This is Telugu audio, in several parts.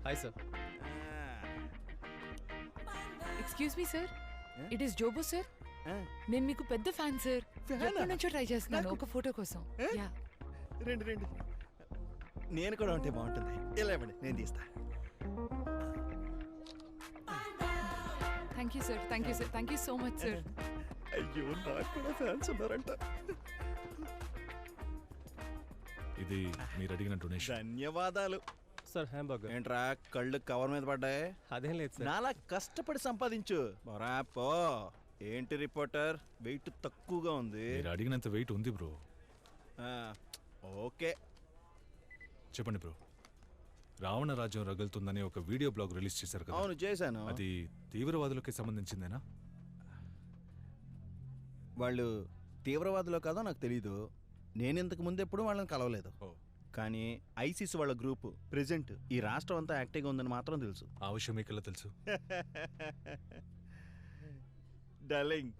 Hi sir. Excuse me sir, it is జోబో సార్. నేను మీకు పెద్ద ఫ్యాన్ సార్. ఎప్పటి నుంచో ట్రై చేస్తున్నాను ఒక ఫోటో కోసం. యా, రండి రండి, నేను కూడా ఉంటే బాగుంటుంది. ఇలా ఇవ్వండి, నేను తీస్తా. Thank you sir, thank you sir, thank you so much sir. అయ్యో, నాకు కూడా ఫ్యాన్స్ ఉన్నారంట. ఇది మీరు అడిగిన డొనేషన్. ధన్యవాదాలు సార్ హ్యాంబర్గర్. ఏంట్రా కళ్ళు కవర్ మీద పడ్డాయి? అదేం లేదు సార్. నాలా కష్టపడి సంపాదించు. బరా పో. ఏంటి రిపోర్టర్, వెయిట్ తక్కువగా ఉంది. మీరు అడిగినంత వెయిట్ ఉంది బ్రో. ఓకే చెప్పండి బ్రో. రావణ రాజ్యం రగులుతుందని ఒక వీడియో బ్లాగ్ రిలీజ్ చేశారు కదా? అవును, చేశాను. అది తీవ్రవాదులకి సంబంధించిందేనా? వాళ్ళు తీవ్రవాదులో కాదో నాకు తెలీదు. నేను ఇంతకు ముందు ఎప్పుడు వాళ్ళని కలవలేదు. కానీ ఐసిస్ వాళ్ళ గ్రూప్ ప్రెసెంట్ ఈ రాష్ట్రం అంతా యాక్టివ్గా ఉందని మాత్రం తెలుసు. ఆ విషయం మీకెలా తెలుసు? డార్లింగ్,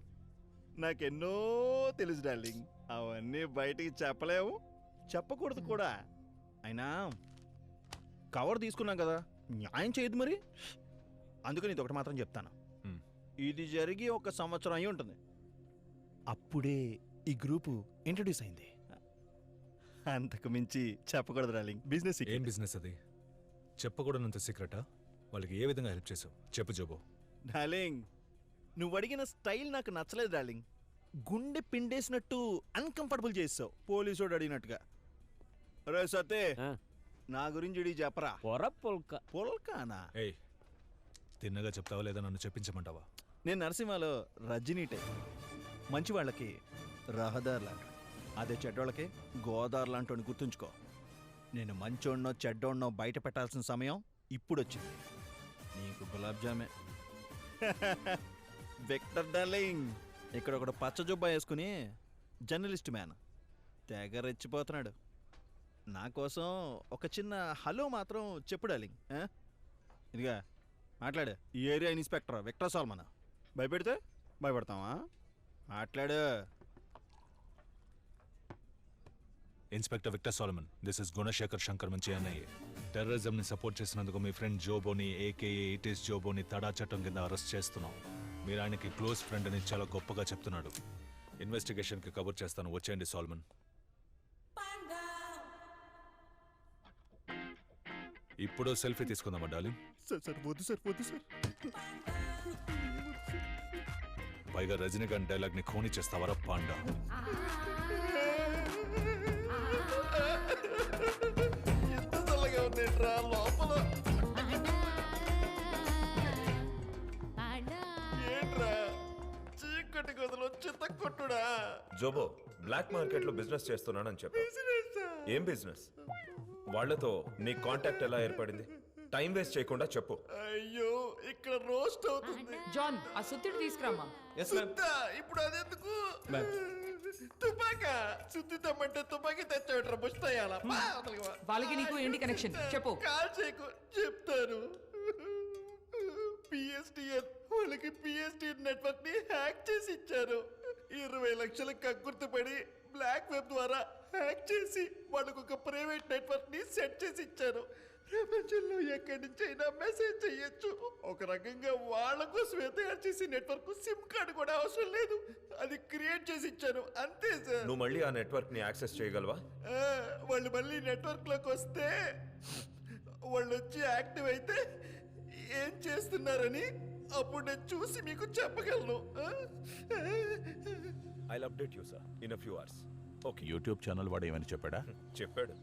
నాకెన్నో తెలుసు డార్లింగ్. అవన్నీ బయటికి చెప్పలేము, చెప్పకూడదు కూడా. అయినా కవర్ తీసుకున్నాం కదా, న్యాయం చేయదు మరి. అందుకని ఇది ఒకటి మాత్రం చెప్తాను. ఇది జరిగి 1 సంవత్సరం అయి ఉంటుంది. అప్పుడే ఈ గ్రూపు ఇంట్రడ్యూస్ అయింది. అంతకు మించి చెప్పకూడదు డార్లింగ్. బిజినెస్. ఏం బిజినెస్ అది? చెప్పకూడనంత సీక్రెటా? వాళ్ళకి ఏ విధంగా హెల్ప్ చేసావు చెప్పు జోబో. డార్లింగ్, నువ్వు అడిగిన స్టైల్ నాకు నచ్చలేదు డార్లింగ్. గుండె పిండేసినట్టు అన్కంఫర్టబుల్ చేసావు, పోలీసోడు అడిగినట్టుగా. రే సతే, నా గురించి చెప్పరా. పొల్కానా? ఏయ్, తిన్నగా చెప్తావా లేదా నన్ను చెప్పించమంటావా? నేను నరసింహలో రజనీ టైప్. మంచి వాళ్ళకి రహదార్ లాంటి, అదే చెడ్డోళ్ళకి గోదావరి లాంటి గుర్తుంచుకో. నేను మంచోడ్నో చెడ్డోడ్నో బయట పెట్టాల్సిన సమయం ఇప్పుడు వచ్చింది. నీకు గులాబ్ జామే. విక్టర్ డార్లింగ్, ఇక్కడ ఒకడు పచ్చ జుబ్బా వేసుకుని జర్నలిస్ట్ మ్యాన్ తెగ రెచ్చిపోతున్నాడు. నా కోసం ఒక చిన్న హలో మాత్రం చెప్పు డార్లింగ్. ఇదిగా మాట్లాడు. ఈ ఏరియా ఇన్స్పెక్టర్ విక్టర్ సాల్మన్. భయపెడితే భయపడతావా? మాట్లాడు. Inspector Victor Solomon, this is Gunasekhar Shankar మంచి అన్నయ్య. టెర్రరిజం ని సపోర్ట్ చేసినందుకు మీ ఫ్రెండ్ జోబోని ఏకేఏ ఇటీస్ జోబోని తడా చట్టం కింద అరెస్ట్ చేస్తున్నాం. మీరు ఆయనకి క్లోజ్ ఫ్రెండ్ అని చాలా గొప్పగా చెప్తున్నాడు. ఇన్వెస్టిగేషన్ కి కవర్ చేస్తాను, వచ్చేయండి సోల్మన్. ఇప్పుడు సెల్ఫీ తీసుకుందామా డార్లింగ్? సార్ వద్దు సార్, వద్దు సార్. పైగా రజనీకాంత్ డైలాగ్ ని ఖూనీ చేస్తావరా పాండా? లోపల ఏంట్రా చీకటి గదిలో చిత్త కొట్టుడా? జోబో, బ్లాక్ మార్కెట్ లో బిజినెస్ చేస్తున్నానని చెప్పు. ఏం బిజినెస్? వాళ్లతో నీ కాంటాక్ట్ ఎలా ఏర్పడింది? టైం వేస్ట్ చేయకుండా చెప్పు. అయ్యో, ఇక్కడ రోస్ట్ అవుతుంది. జాన్, ఆ సుత్తిడి తీసుకురామా. ఇప్పుడు అదెందుకు? తుపాకా సుత్తి తమ్మంటే తుపాకీ తెచ్చాడు. బుస్తాయాల వాళ్ళకి నీకు ఏంటి కనెక్షన్ చెప్పు. కాల్ చేయకు, చెప్తాను. పిఎస్టిఎన్ వాళ్ళకి పిఎస్టిఎన్ నెట్వర్క్ ని హ్యాక్ చేసి ఇచ్చారు. 20 లక్షల కక్కుర్తిపడి బ్లాక్ వెబ్ ద్వారా హ్యాక్ చేసి వాళ్ళకు ఒక ప్రైవేట్ నెట్వర్క్ ని సెట్ చేసి ఇచ్చారు. ప్రపంచంలో ఎక్కడి నుంచి అయినా మెసేజ్ చెయ్యొచ్చు. ఒక రకంగా వాళ్ళ కోసమే తయారు చేసి నెట్వర్క్, సిమ్ కార్డు కూడా అవసరం లేదు. అది క్రియేట్ చేసి ఇచ్చాను, అంతే సార్. నువ్వు మళ్ళీ ఆ నెట్వర్క్ ని యాక్సెస్ చేయగలవా? వాళ్ళు మళ్ళీ నెట్వర్క్ లోకి వస్తే, వాళ్ళు వచ్చి యాక్టివ్ అయితే ఏం చేస్తున్నారని అప్పుడు నేను చూసి మీకు చెప్పగలను. I'll update you, sir, in a few hours. Okay, YouTube channel వాడు ఏమని చెప్పాడా? చెప్పాడు.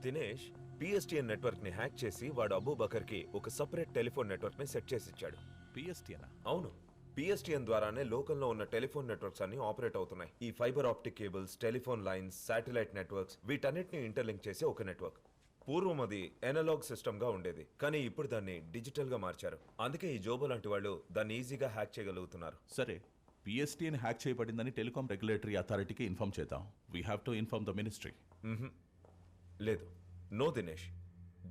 దినేష్ పిఎస్టిఎన్ నెట్వర్క్ ని హ్యాక్ చేసి వాడు అబూబకర్ కి ఒక సెపరేట్ టెలిఫోన్ నెట్వర్క్ ని సెట్ చేసి ఇచ్చాడు. పిఎస్టిఎన్? అవును, పిఎస్టిఎన్ ద్వారానే లోకల్లో ఉన్న టెలిఫోన్ నెట్వర్క్స్ అన్ని ఆపరేట్ అవుతున్నాయి. ఈ fibre optic cables, telephone lines, satellite networks, వీటన్నిటిని ఇంటర్లింక్ చేసి ఒక నెట్వర్క్. పూర్వం అది ఎనలాగ్ సిస్టమ్ గా ఉండేది, కానీ ఇప్పుడు దాన్ని డిజిటల్ గా మార్చారు. అందుకే ఈ జోబో లాంటి వాళ్ళు దాన్ని ఈజీగా హ్యాక్ చేయగలుగుతున్నారు. సరే, పిఎస్టిఎన్ హ్యాక్ చేయబడిందని టెలికాం రెగ్యులేటరీ అథారిటీకి ఇన్ఫార్మ్ చేద్దాం. We have to inform the ministry. లేదు, నో దినేష్.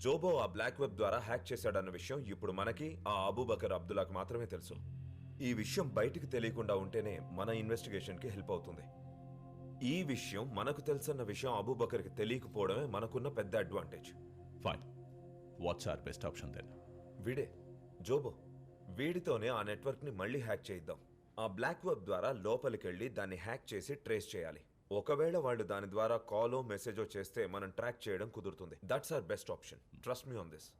జోబో ఆ బ్లాక్ వెబ్ ద్వారా హ్యాక్ చేశాడన్న విషయం ఇప్పుడు మనకి, ఆ అబూబకర్ అబ్దుల్లాకి మాత్రమే తెలుసు. ఈ విషయం బయటికి తెలియకుండా ఉంటేనే మన ఇన్వెస్టిగేషన్ కి హెల్ప్ అవుతుంది. ఈ విషయం మనకు తెలుసన్న విషయం అబూబకర్కి తెలియకపోవడమే మనకున్న పెద్ద advantage. Fine, whats are best option then? వీడే జోబో. వీడితోనే ఆ నెట్వర్క్ని మళ్ళీ హ్యాక్ చేయిద్దాం. ఆ బ్లాక్ వెబ్ ద్వారా లోపలికి వెళ్ళి దాన్ని హ్యాక్ చేసి ట్రేస్ చేయాలి. ఒకవేళ వాళ్ళు దాని ద్వారా కాలో మెసేజో చేస్తే మనం ట్రాక్ చేయడం కుదురుతుంది. That's our best option. Trust me on this.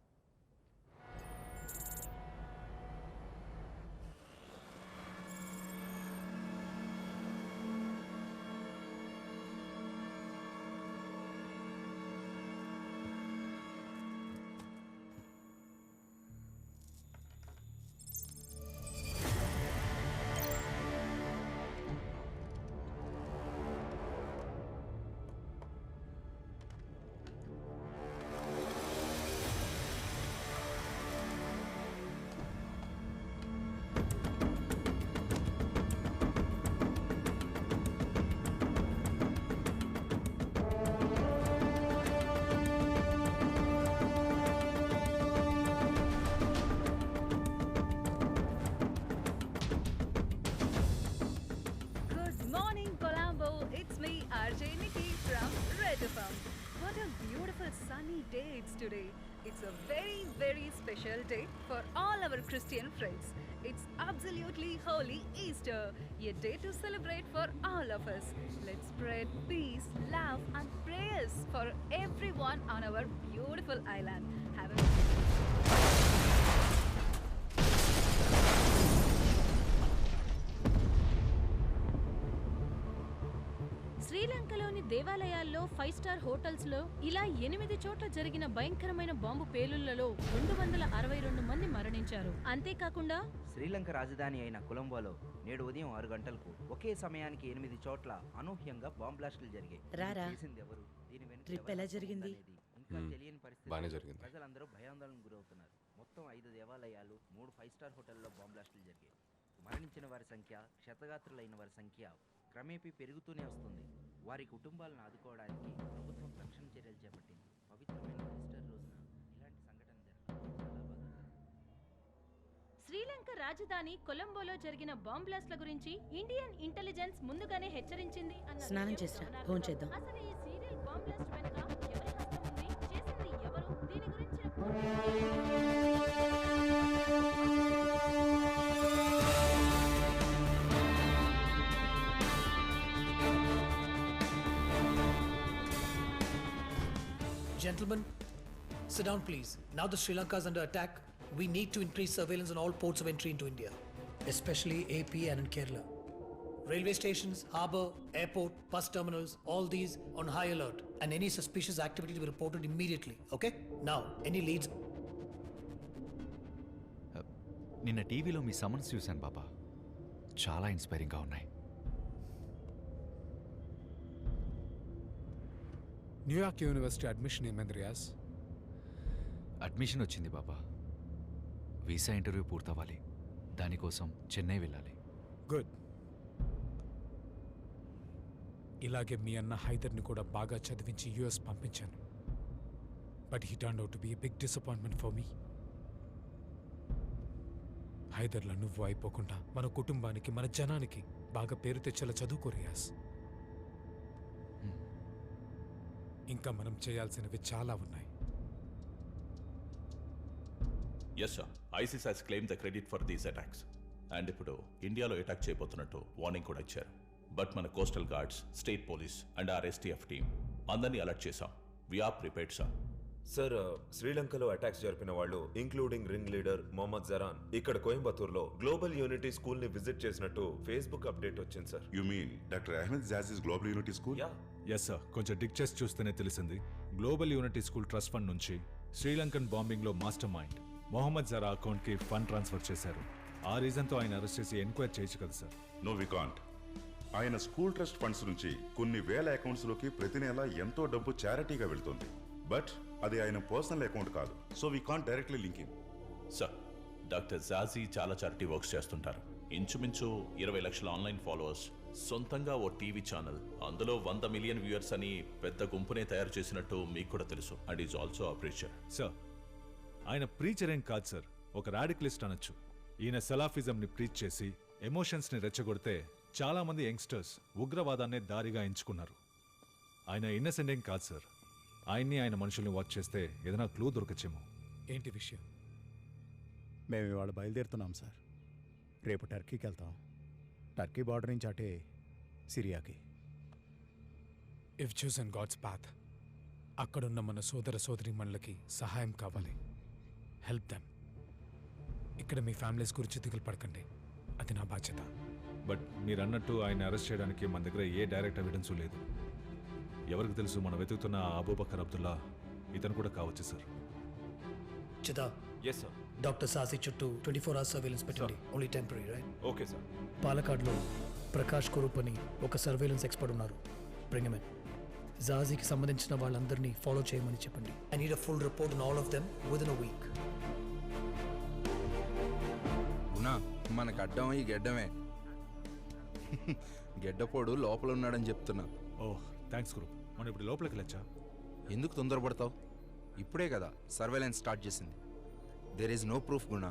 RJ Nikki from Red FM. What a beautiful sunny day it's today. It's a very, very special day for all our Christian friends. It's absolutely holy Easter, a day to celebrate for all of us. Let's spread peace, love and prayers for everyone on our beautiful island. Have a శ్రీలంకలోని దేవాలయాల్లో 5 స్టార్ హోటల్స్లో ఇలా 8 చోట్ల జరిగిన భయంకరమైన బాంబు పేలుళ్లలో 262 మంది మరణించారు. అంతేకాకుండా శ్రీలంక రాజధాని అయిన కొలంబోలో నేడు ఉదయం 6 గంటలకు ఒకే సమయానికి 8 చోట్ల అనూహ్యంగా బాంబ్ బ్లాస్టులు జరిగాయి. ఎవరు, దీని వెనుక ట్రిప్ ఎలా జరిగింది? ఇంకా తెలియని పరిస్థితి. ప్రజలందరూ భయాందోళనకు గురవుతున్నారు. మొత్తం 5 దేవాలయాలు, 3 5 స్టార్ హోటల్లో బాంబ్ బ్లాస్టులు జరిగాయి. మరణించిన వారి సంఖ్య, క్షతగాత్రులైన వారి సంఖ్య క్రమేపీ పెరుగుతూనే వస్తుంది. వారి కుటుంబాలను ఆదుకోవడానికి ప్రభుత్వం రక్షణ చర్యలు చేపట్టింది. పవిత్రమైన ఈస్టర్ రోజున ఇలాంటి సంఘటన జరగడం చాలా బాధాకరం. శ్రీలంక రాజధాని కొలంబోలో జరిగిన బాంబ్ బ్లాస్ట్ల గురించి ఇండియన్ ఇంటెలిజెన్స్ ముందుగానే హెచ్చరించింది అన్న స్నానం చేసిరా, ఫోన్ చేద్దాం. అసలు ఈ సీరియల్ బాంబ్ బ్లాస్ట్ వెనుక ఎవరి హస్తం ఉంది, చేసింది ఎవరు, దీని గురించి Gentlemen, sit down please. Now that Sri Lanka is under attack, we need to increase surveillance on all ports of entry into India, especially AP and in Kerala. Railway stations, harbour, airport, bus terminals, all these on high alert, and any suspicious activity to be reported immediately, okay? Now, any leads? నిన్న టీవీలో మీ సమన్స్ చూశాను బాబా, చాలా ఇన్స్పైరింగ్గా ఉన్నాయి. న్యూయార్క్ యూనివర్సిటీ అడ్మిషన్ ఏమైంది రియాజ్? అడ్మిషన్ వచ్చింది బాబా, వీసా ఇంటర్వ్యూ పూర్తవ్వాలి, దానికోసం చెన్నై వెళ్ళాలి. గుడ్. ఇలాగే మీ అన్న హైదర్ని కూడా బాగా చదివించి యుఎస్ పంపించాను. But he turn out to be a big disappointment for me. హైదర్లో నువ్వు అయిపోకుండా మన కుటుంబానికి, మన జనానికి బాగా పేరు తెచ్చేలా చదువుకో రియాజ్. ఇంకా మనం చేయాల్సినవి చాలా ఉన్నాయి. Yes sir, ISIS has claim the credit for these attacks. And ఇప్పుడు ఇండియాలో అటాక్ చేయబోతున్నట్టు వార్నింగ్ కూడా ఇచ్చారు. బట్ మన coastal guards, state police and RSTF team అందరినీ అలర్ట్ చేశాం. We're prepared sir. సార్, శ్రీలంకలో అటాక్స్ జరిపిన వాళ్ళు including ring leader Mohammed Zaran ఇక్కడ కోయంబత్తూర్లో గ్లోబల్ యూనిటీ స్కూల్ ని విజిట్ చేసినట్టు ఫేస్బుక్ అప్డేట్ వచ్చింది sir. You mean doctor Ahmed Jazi's global unity school? Yes sir, కొంచెం డిక్ చేసి చూస్తేనే తెలిసింది. Global unity school trust fund నుంచి శ్రీలంకన్ బాంబింగ్ లో మాస్టర్ మైండ్ మొహమ్మద్ జరా అకౌంట్ కి ఫండ్ ట్రాన్స్ఫర్ చేశారు. ఆ రీజన్ తో ఆయన అరెస్ట్ చేసి ఎంక్వైరీ చేయొచ్చు కదా సార్? No we can't. ఆయన స్కూల్ ట్రస్ట్ ఫండ్స్ నుంచి కొన్ని వేల అకౌంట్స్ లోకి ప్రతి నెల ఎంతో డబ్బు చారిటీగా వెళ్తుంది. బట్ అది ఆయన పర్సనల్ అకౌంట్ కాదు. So we can't directly link him. Sir, doctor Jazi చాలా చారిటీ వర్క్స్ చేస్తుంటారు. ఇంచుమించు 20 లక్షల ఆన్లైన్ ఫాలోవర్స్, సొంతంగా ఓ టీవీ ఛానల్, అందులో 100 మిలియన్ వ్యూయర్స్ అని పెద్ద గుంపునే తయారు చేసినట్టు మీకు కూడా తెలుసు. And is also a preacher. Sir, ఆయన ప్రీచర్ ఏం కాదు సార్, ఒక రాడికలిస్ట్ అనొచ్చు. ఈయన సలాఫిజంని ప్రీచ్ చేసి ఎమోషన్స్ని రెచ్చగొడితే చాలా మంది యంగ్స్టర్స్ ఉగ్రవాదాన్నే దారిగా ఎంచుకున్నారు. ఆయన ఇన్నసెంట్ ఏం కాదు సార్. ఆయన్ని, ఆయన మనుషుల్ని వాచ్ చేస్తే ఏదైనా క్లూ దొరకచ్చేమో. ఏంటి విషయం? మేము ఇవాళ బయలుదేరుతున్నాం సార్. రేపు టర్కీకి వెళ్తాం. టర్కీ బార్డర్ నుంచి అటే సిరియాకి. ఇఫ్ చూసన్ గాడ్స్ పాత్, అక్కడున్న మన సోదర సోదరీమణులకి సహాయం కావాలి. Help them. ఇక్కడ మీ ఫ్యామిలీస్ గురించి దిగులు పడకండి, అది నా బాధ్యత. బట్ మీరు అన్నట్టు ఆయన అరెస్ట్ చేయడానికి మన దగ్గర ఏ డైరెక్ట్ ఎవిడెన్స్ లేదు. ఎవరికి తెలుసు మనం వెతుకుతున్న అబూబకర్ అబ్దుల్లా ఇతను కూడా కావచ్చు సార్. చిదా, ఎస్ సార్. డాక్టర్ సాసి చుట్టూ 24 hours సర్వేలెన్స్ పెట్టండి. Only temporary, right? Okay sir. పాలకాడ్లో ప్రకాష్ కురూప్ అని ఒక సర్వేలెన్స్ ఎక్స్పర్ట్ ఉన్నారు. Bring him in. జాజీకి సంబంధించిన వాళ్ళందరినీ ఫాలో చేయమని చెప్పండి. I need a full report on all of them within a week. Guna, మనకు అడ్డం ఈ గెడ్డమే. గెడ్డపోడు లోపల ఉన్నాడని చెప్తున్నా. ఓహ్, థ్యాంక్స్ గురు. మనం ఇప్పుడు లోపలికి వెళ్ళొచ్చా? ఎందుకు తొందరపడతావు? ఇప్పుడే కదా సర్వేలెన్స్ స్టార్ట్ చేసింది. దెర్ ఈజ్ నో ప్రూఫ్ గుణ.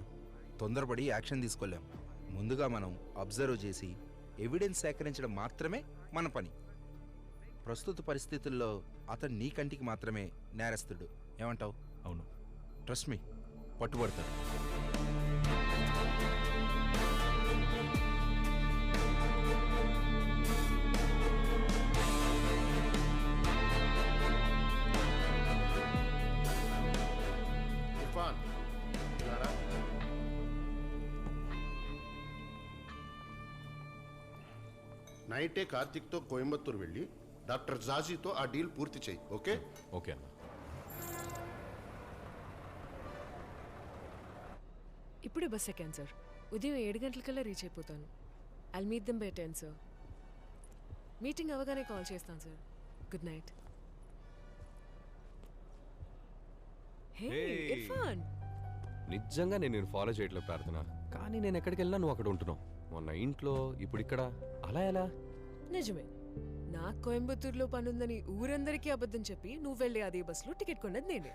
తొందరపడి యాక్షన్ తీసుకోలేం. ముందుగా మనం అబ్జర్వ్ చేసి ఎవిడెన్స్ సేకరించడం మాత్రమే మన పని. ప్రస్తుత పరిస్థితుల్లో అతను నీ కంటికి మాత్రమే నేరస్తుడు. ఏమంటావు? అవును, ట్రస్ట్ మీ, పట్టుబడతాడు. నైటే కార్తిక్తో కోయంబత్తూరు వెళ్ళి డాక్టర్ జాజీతో ఆ డీల్ పూర్తి చేయి. ఓకే? ఓకే అన్న. ఇప్పుడే బస్ ఎక్కాను సార్. ఉదయం 7 గంటలకల్లా రీచ్ అయిపోతాను. I'll meet them by 10 sir. Meeting అవగానే కాల్ చేస్తాను sir. Good night. Hey Irfan, నిజంగా నేను ఫాలో చేయట్లేదు ప్రార్థన. కానీ నేను ఎక్కడికి వెళ్ళినా నువ్వు అక్కడ ఉంటున్నావు. మొన్న ఇంట్లో, ఇప్పుడు ఇక్కడ. అలా ఎలా? నిజమే. నాకు కోయంబత్తూరులో పనుందని ఊరందరికీ అబద్ధం చెప్పి నువ్వు వెళ్ళే అదే బస్సులో టికెట్ కొన్నది నేనే.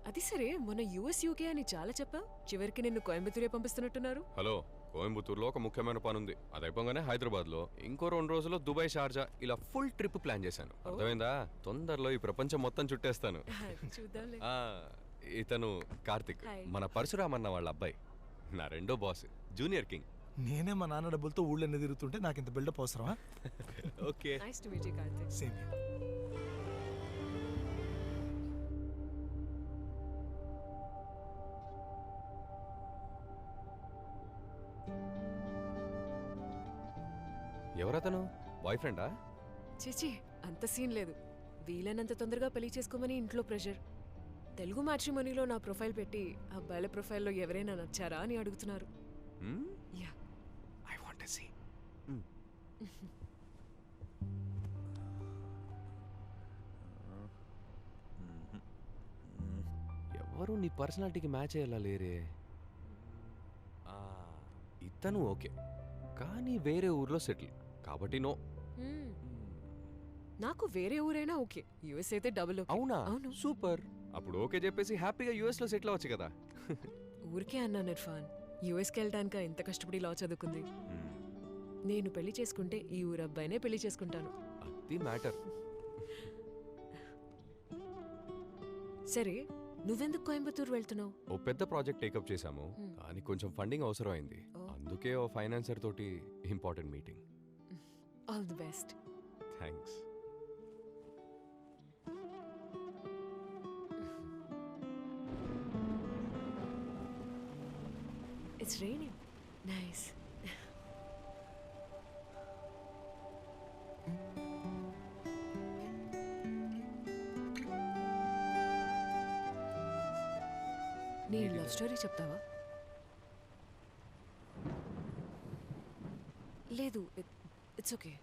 అది సరే, మొన్న US UK అని చాలా చెప్పా. చివరికి నిన్ను కోయంబత్తూరే పంపిస్తున్నట్టున్నారు. హలో, కోయంబత్తూరులో ఒక ముఖ్యమైన పని ఉంది. అది అయిపోగానే హైదరాబాద్లో, ఇంకో 2 రోజుల్లో దుబాయ్, షార్జా, ఇలా ఫుల్ ట్రిప్ ప్లాన్ చేశాను. అర్థమైందా? తొందరలో ఈ ప్రపంచం మొత్తం చుట్టేస్తాను. చూద్దాంలే. ఇతను కార్తిక్, మన పరశురామన్న వాళ్ళ అబ్బాయి. నా రెండో బాస్, జూనియర్ కింగ్. నేనే మా నాన్న డబ్బులతో ఊళ్ళో తిరుగుతుంటే నాకు ఇంత బిల్డప్ అవసరమా? Okay, nice to meet you Karthik. Same here. ఎవరతను? బాయ్ ఫ్రెండా? చిచి, అంత సీన్ లేదు. వీలైనంత తొందరగా పెళ్లి చేసుకోమని ఇంట్లో ప్రెషర్. తెలుగు మ్యాట్రిమోనీలో నా ప్రొఫైల్ పెట్టి అబ్బాయిల ప్రొఫైల్లో ఎవరైనా నచ్చారా అని అడుగుతున్నారు. Yeah, I want to see. ఎవరు నీ పర్సనాలిటీకి మ్యాచ్ అయ్యేలా లేరే. ఇతను ఓకే, కానీ వేరే ఊర్లో సెటిల్ కాబట్టి నో. నాకు వేరే ఊరైనా ఓకే. యుఎస్ అయితే డబుల్ ఓకే. అవునా? సూపర్. అప్పుడు ఓకే చెప్పేసి హ్యాపీగా యుఎస్ లో సెటిల్ అవ్వచ్చు కదా. ఊరికే అన్నాను ఇర్ఫాన్. యుఎస్కి వెళ్ళడానికి ఎంత కష్టపడి లా చదువుకుంది. నేను పెళ్లి చేసుకుంటే ఈ ఊరు అబ్బాయినే పెళ్లి చేసుకుంటాను. అది మ్యాటర్. సరే, నువ్వెందుకు కోయంబత్తూరు వెళ్తున్నావు? ఓ పెద్ద ప్రాజెక్ట్ టేకప్ చేశాము, కానీ కొంచెం ఫండింగ్ అవసరం అయింది. అందుకే ఓ ఫైనాన్సర్ తోటి important meeting. All the best. Thanks. It's raining. Nice. నీ లవ్ స్టోరీ చెప్తావా? లేదు, ఇట్స్ ఓకే.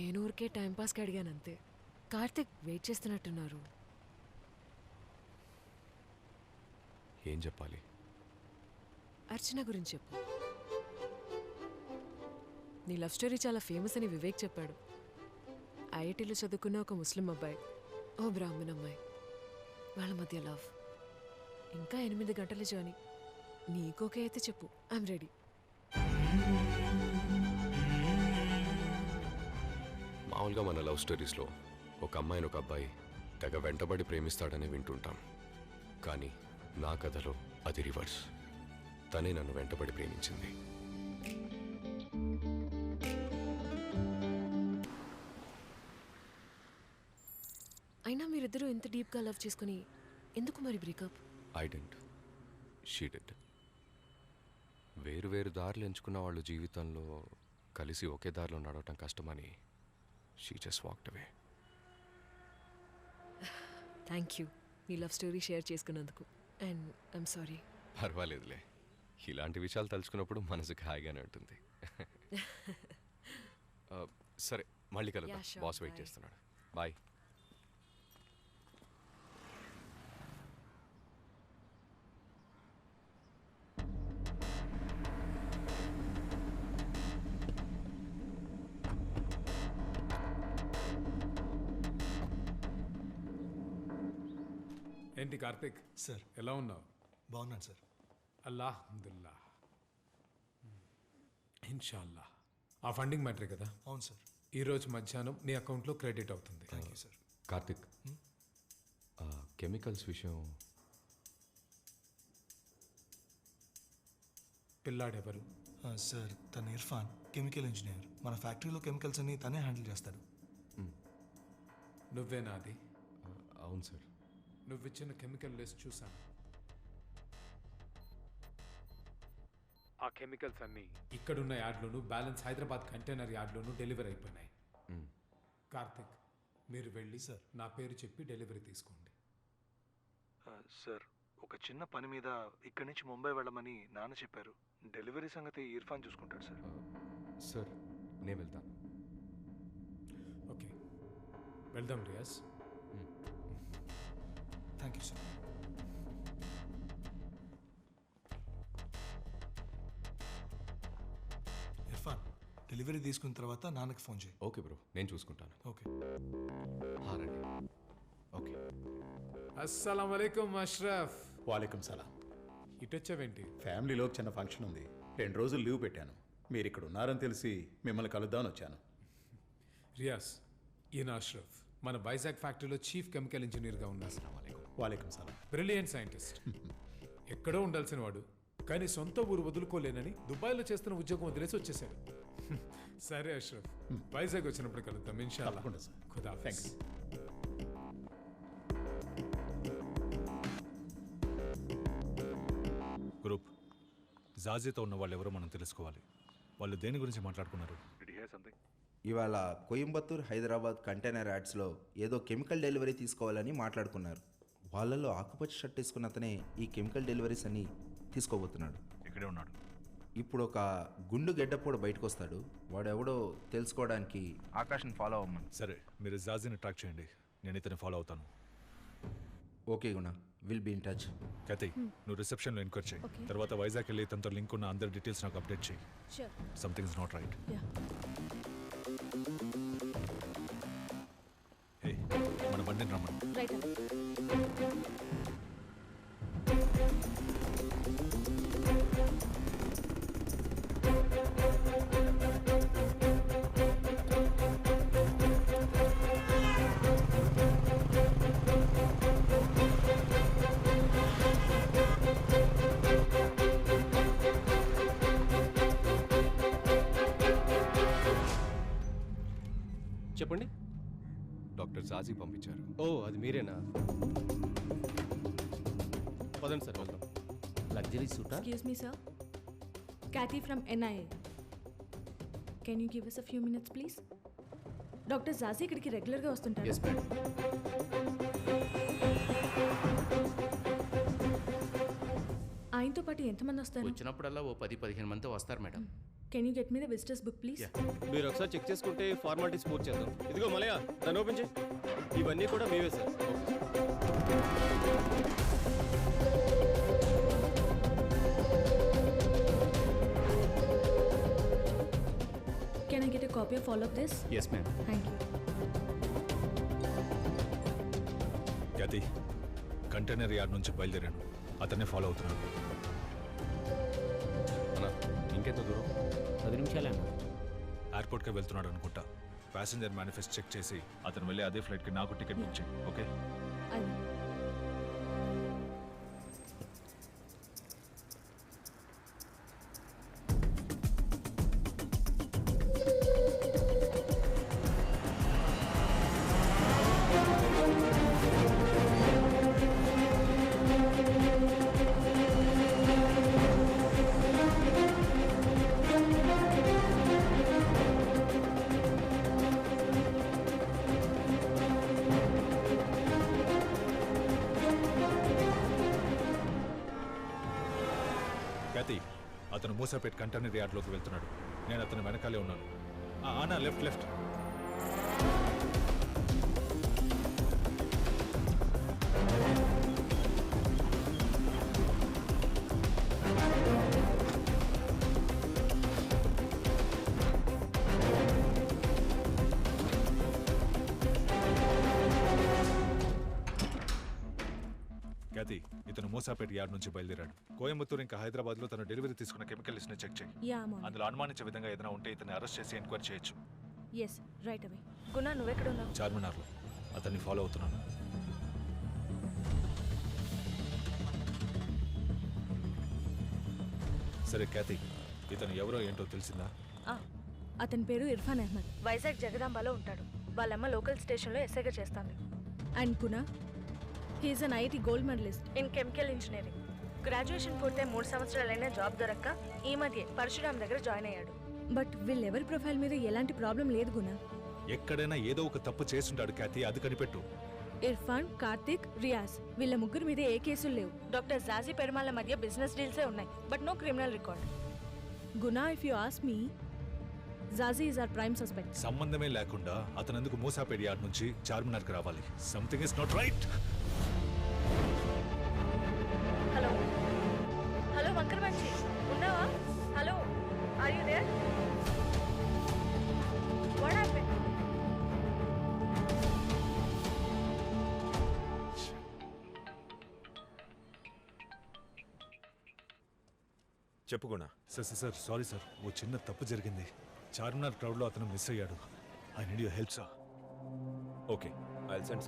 నేను ఊరికే టైంపాస్కి అడిగాను అంతే. కార్తిక్ వెయిట్ చేస్తున్నట్టున్నారు. ఏం చెప్పాలి? అర్చన గురించి చెప్పు. నీ లవ్ స్టోరీ చాలా ఫేమస్ అని వివేక్ చెప్పాడు. ఐఐటీలో చదువుకున్న ఒక ముస్లిం అబ్బాయి, ఓ బ్రాహ్మణ్ అమ్మాయి, వాళ్ళ మధ్య లవ్. ఇంకా 8 గంటల జర్నీ. నీకోకే అయితే చెప్పు, ఐఎమ్ రెడీ. మామూలుగా మన లవ్ స్టోరీస్లో ఒక అమ్మాయిని ఒక అబ్బాయి తెగ వెంటబడి ప్రేమిస్తాడని వింటుంటాం. కానీ నా కథలో అది రివర్స్. తనే నన్ను వెంటబడి ప్రేమించింది. అయినా మీరిద్దరూ ఎంత డీప్గా లవ్ చేసుకుని ఎందుకు మరి breakup? I dent, she dead. వేరు వేరు దారులు ఎంచుకున్న వాళ్ళు జీవితంలో కలిసి ఒకే దారిలో నడవటం కష్టమని she just walked away. Thank you మీ లవ్ స్టోరీ షేర్ చేసుకున్నందుకు. And I'm sorry. పర్వాలేదులే, ఇలాంటి విషయాలు తలుచుకున్నప్పుడు మనసుకు హాయిగానే ఉంటుంది. సరే, మళ్ళీ కలుద్దాం. Yeah, sure. Boss wait Bye. చేస్తున్నాడు. బాయ్. ఏంటి కార్తిక్ సార్ ఎలా ఉన్నావు? బాగున్నాను సార్. అల్లాహమ్దుల్లా, ఇన్షాల్లా. ఆ ఫండింగ్ మ్యాటరే కదా? అవును సార్. ఈరోజు మధ్యాహ్నం నీ అకౌంట్లో క్రెడిట్ అవుతుంది. Thank you sir. Karthik, chemicals విషయం పిల్లాడెవరు? సార్ తను ఇర్ఫాన్, కెమికల్ ఇంజనీర్. మన ఫ్యాక్టరీలో కెమికల్స్ అన్ని తనే హ్యాండిల్ చేస్తాడు. నువ్వేనా అది? అవును సార్. నువ్విచ్చిన కెమికల్ లిస్ట్ చూసాను. ఆ కెమికల్స్ అన్నీ ఇక్కడున్న యార్డ్లోను, బ్యాలెన్స్ హైదరాబాద్ కంటైనర్ యార్డ్లోను డెలివరీ అయిపోయినాయి. కార్తిక్, మీరు వెళ్ళి సార్ నా పేరు చెప్పి డెలివరీ తీసుకోండి. సార్ ఒక చిన్న పని మీద ఇక్కడి నుంచి ముంబై వెళ్ళమని నాన్న చెప్పారు. డెలివరీ సంగతి ఇర్ఫాన్ చూసుకుంటాడు సార్. సార్ నేను వెళ్తాను. ఓకే, వెళ్దాం Riyaz. Thank you sir. Irfan, delivery తీసుకున్న తర్వాత నాన్నకి ఫోన్ చేయి. ఓకే బ్రో, నేను చూసుకుంటాను. ఓకే. రండి. ఓకే. అస్సలం వలైకుం అష్రఫ్. వాలేకుం సలాం. ఇటొచ్చావేంటి? ఫ్యామిలీలో చిన్న ఫంక్షన్ ఉంది, 2 రోజులు లీవ్ పెట్టాను. మీరు ఇక్కడ ఉన్నారని తెలిసి మిమ్మల్ని కలుద్దామని వచ్చాను. రియాజ్, ఈయన అష్రఫ్ మన వైజాగ్ ఫ్యాక్టరీలో చీఫ్ కెమికల్ ఇంజనీర్గా ఉన్నారు. వాలేకుం సలాం. Brilliant scientist. ఎక్కడో ఉండాల్సిన వాడు కానీ సొంత ఊరు వదులుకోలేనని దుబాయ్లో చేస్తున్న ఉద్యోగం వదిలేసి వచ్చేసాడు. సరే అష్రఫ్, వైజాగ్ వచ్చినప్పుడు కలుద్దాం ఇన్షాల్లా. తప్పకుండా సార్. ఖుదాఫిజ్. గ్రూప్ జాజీతో ఉన్న వాళ్ళు ఎవరో మనం తెలుసుకోవాలి. వాళ్ళు దేని గురించి మాట్లాడుకున్నారు? ఇవాళ కోయంబత్తూర్ హైదరాబాద్ కంటైనర్ యాడ్స్లో ఏదో కెమికల్ డెలివరీ తీసుకోవాలని మాట్లాడుకున్నారు. వాళ్ళలో ఆకుపచ్చ షర్ట్ వేసుకున్న అతనే ఈ కెమికల్ డెలివరీస్ అని తీసుకోబోతున్నాడు. ఇక్కడే ఉన్నాడు. ఇప్పుడు ఒక గుండు గెడ్డప్పుడు బయటకు వస్తాడు. వాడెవడో తెలుసుకోవడానికి ఆకాశం ఫాలో అవ్వమని. సరే, మీరు జాజీని ట్రాక్ చేయండి, నేను ఇతన్ని ఫాలో అవుతాను. Okay Guna, will be in touch. కతి, నువ్వు రిసెప్షన్లో ఎంక్వైరీ చేయి. Okay. తర్వాత వైజాగ్ వెళ్ళి తనతో లింక్ ఉన్న అందరి డీటెయిల్స్ నాకు అప్డేట్ చేయి. Sure. Something is not right. Yeah. హే, మన బండిని రమ్మని. Right. చెప్పండి. డాక్టర్ జాజీ పంపించారు. ఓ, అది మీరేనా? పదండి సార్, వెళ్దాం. Luxury సూటా? Excuse me, sir. Kathy from NIA. Can you give us a few minutes, please? Doctor Jazi ఇక్కడికి రెగ్యులర్గా వస్తుంటారు. Yes madam. ఆయనతో పాటు ఎంతమంది వస్తారు? వచ్చినప్పుడల్లా ఓ 10-15 మంది వస్తారు madam. Can you get me the visitors book please? మీరు ఒకసారి చెక్ చేసుకుంటే ఫార్మాలిటీస్ పూర్తి చేద్దాం. ఇదిగో మలయ, దాన్ని ఓపెన్ చేయి. ఇవన్నీ కూడా మీవే sir. Can I get a copy of all of this? Yes ma'am. Thank you. Kathi, container yard నుంచి బయలుదేరాను, అతన్నే ఫాలో అవుతున్నాను. ఇంకెంత దూరం? 10 నిమిషాలేమో. ఎయిర్పోర్ట్కే వెళ్తున్నాడు అనుకుంటా. ప్యాసింజర్ మేనిఫెస్ట్ చెక్ చేసి అతను వెళ్ళి అదే ఫ్లైట్కి నాకు టికెట్ బుక్ చేయి. ఓకే? ఖ్యాతి అతను మూసాపేట్ కంటైనర్ యార్డ్లోకి వెళ్తున్నాడు. నేను అతను వెనకాలే ఉన్నాను. ఆనా లెఫ్ట్ లెఫ్ట్. ఖ్యాతి ఇతను మూసాపేట్ యార్డ్ నుంచి బయలుదేరాడు. కోయంబత్తూరు ఇంకా హైదరాబాద్ లో తన డెలివరీ తీసుకున్న కెమికల్ లిస్ట్ ని చెక్ చేయి. అందులో అనుమానించే విధంగా ఏదైనా ఉంటే ఇతన్ని అరెస్ట్ చేసి ఎంక్వైరీ చేయొచ్చు. Yes right away. గుణ నువ్వెక్కడ ఉన్నావు? చార్మినార్లో. అతన్ని ఫాలో అవుతున్నాను. సరే ఖ్యాతి, ఇతను ఎవరో ఏంటో తెలిసిందా? అతని పేరు ఇర్ఫాన్ అహ్మద్. వైజాగ్ జగదాంబాలో ఉంటాడు. వాళ్ళమ్మ లోకల్ స్టేషన్లో ఎస్ఐగా చేస్తాంది. అండ్ పునా, he is an IIT gold medalist in chemical engineering. Graduation పూర్తయి 3 సంవత్సరాలైనా జాబ్ దొరక్క ఈ మధ్య పరశురామ్ దగ్గర జాయిన్ అయ్యాడు. బట్ వీళ్ళెవరి ప్రొఫైల్ మీద ఎలాంటి ప్రాబ్లం లేదు గుణ. ఎక్కడైనా ఏదో ఒక తప్పు చేస్తుంటాడు ఖ్యాతి, అది కనిపెట్టు. ఇర్ఫాన్, కార్తిక్, రియాజ్ వీళ్ళ ముగ్గురు మీద ఏ కేసులు లేవు. డాక్టర్ జాజీ పెరుమాళ్ళ మధ్య బిజినెస్ డీల్సే ఉన్నాయి, but no criminal record. Guna, if you ask me, Jazi is our prime suspect. సంబంధమే లేకుండా అతను ఎందుకు మూసాపేట్ యార్డ్ నుంచి చార్మినార్కి రావాలి? Something is not right. Hello hello వంకర్ మంచి ఉన్నావా? Hello, are you there? What happened? చెప్పు గుణ. సార్ సారీ సార్, ఓ చిన్న తప్పు జరిగింది. చార్మినార్ క్రౌడ్లో అతను మిస్ అయ్యాడు. I need your help sir. Okay, I will send